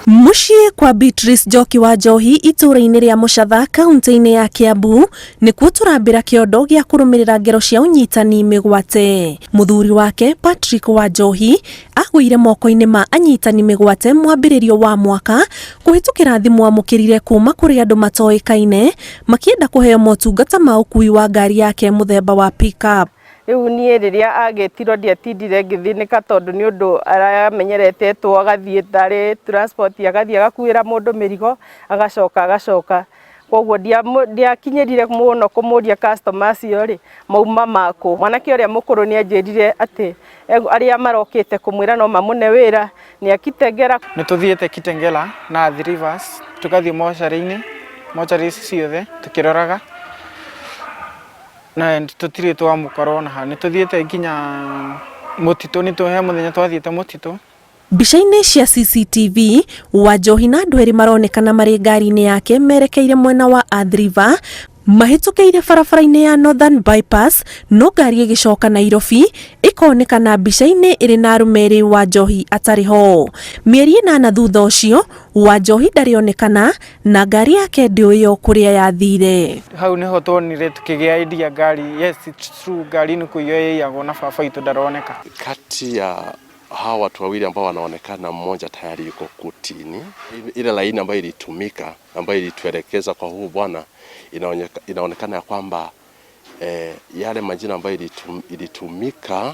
Muciĩ kwa Beatrice Njoki wa Njohi itũra-inĩ rĩa Mũcatha kaunti-ini ya Kiambu nĩkuo tũrambĩra kĩondo gĩa kũrũmĩrĩra ngero cia ũnyitani migwate. Mũthuri wake Patrick wa Njohi agũire moko-inĩ ma anyitani migwate mwambĩrĩrio wa mwaka kũhĩtũkĩra thimũ amũkĩrire kuma kũrĩ andũ matoĩkaine makĩenda kũheo motungata ma ũkuui wa ngari yake mũthemba wa pick-up. Riu nie riria agetirwo ndiatindire ngithinika tondu ni undu aramenyeretetwo agathie ndari transport agathie agakuira mundu mirigo agacoka koguo ndiakinyirire muno kumuria customers yo ri mauma mako mwanake uria mukuru ni anjirire ati aria marokite kumwira no mamune wira ni akitengera nituthiete Kitengela na Athi Rivers tukathie mochari ciothe tukiroraga na tutire twamukoro na nituthiete nginya mutito nituhe muthenya twathiete mutito. Mbica-inĩ cia CCTV wa Njohi na andũ erĩ maronekana marĩ ngari-inĩ yake merekeire mwena wa Athi River mahĩtũkĩire barabara-inĩ ya Northern Bypass no ngari ĩgĩcoka Nairobi ĩkonekana mbica-inĩ ĩrĩ na arũme erĩ wa Njohi atarĩ ho. Mĩeri 8 thutha ũcio wa Njohi ndarĩonekana na ngari yake ndĩũĩ kũrĩa yathire. Hau niho tuonire tukĩgĩa idea ngari. Yes, it's true, ngari nĩ kũiywo yagwo na baba itu ndaroneka. Kati ya hawa watu wawili ambao wanaonekana, mmoja tayari yuko kotini. Ile laini ambayo ilitumika ambayo ilituelekeza kwa huu bwana inaonekana ya kwamba yale majina ambayo ilitumika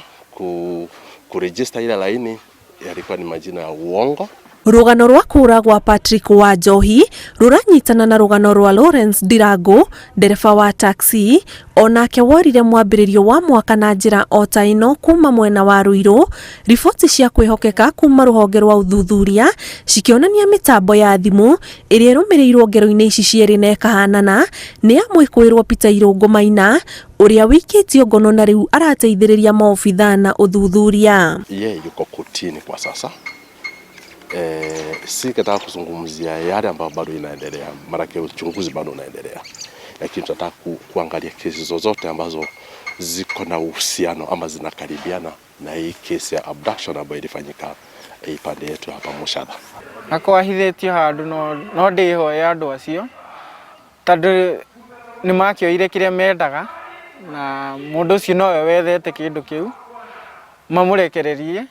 kuregister ile laini yalikuwa ni majina ya uongo. Rugano rwa kura gwa Patrick wa Njohi ruranyitana na rugano rwa Lawrence Ndirango ndereba wa taxi onake worire mwambĩrĩrio wa mwaka na njĩra ota ĩno kuma mwena wa Ruiru. Riboti cia kwĩhokeka kuma rũhonge rwa ũthuthuria cikĩonania mĩtambo ya thimũ ĩrĩa ĩrũmĩrĩirwo ngero-inĩ ici cierĩ na ĩkahanana nĩ ya mwĩkũĩrwo Peter Irũngũ Maina ũrĩa wĩikĩtio ngono na rĩu arateithĩrĩria maobitha na ũthuthuria. Yeye yuko kotini kwa sasa. Sikataka kuzungumzia yale ambayo bado inaendelea, maana uchunguzi bado unaendelea, lakini tunataka kuangalia kesi zozote ambazo ziko na uhusiano ama zinakaribiana na hii kesi ya abduction ambayo ilifanyika ipande yetu hapa Mũcatha. Nakwahithĩtio handũ no ndĩhoe andũ acio tondũ nĩ makĩoire kĩrĩa mendaga na mũndũ ũcio nowe wethete kĩndũ kĩu mamũrekererie.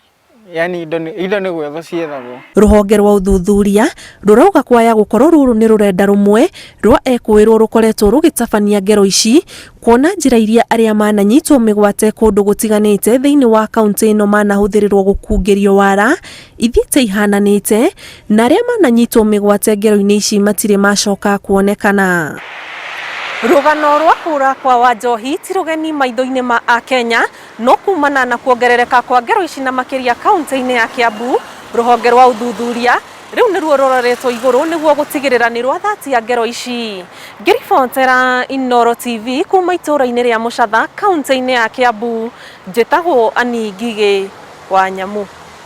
Yani indo nĩ gwetho ciethagwo. Rũhonge rwa ũthuthuria rũrauga kwaya gũkorwo rũrũ nĩ rũrenda rũmwe rwa ekũĩrwo rũkoretwo rũgĩtabania ngero ici kuona njĩra iria arĩa mananyitwo mĩgwate kũndũ gũtiganĩte thĩinĩ wa kaunti ĩno manahũthĩrĩrwo gũkungĩrio wara ithiĩte ihananĩte na arĩa mananyitwo mĩgwate ngero-inĩ ici matirĩ macoka kuonekana. Rugano rwa kura kwa wa Njohi ti rũgeni maitho-inĩ ma Akenya no kumana na kuongerereka kwa ngero ici na makĩria kaunti-inĩ ya Kiambu. Rũhonge rwa ũthuthuria rĩu nĩruo rũroretwo igũrũ nĩguo gũtigĩrĩra nĩ rwathatia ngero ici. Ngĩribotera Inooro TV kuma itũra-inĩ rĩa Mũcatha kaunti-inĩ ya Kiambu, njĩtagwo Ani Ngigĩ wa Nyamu.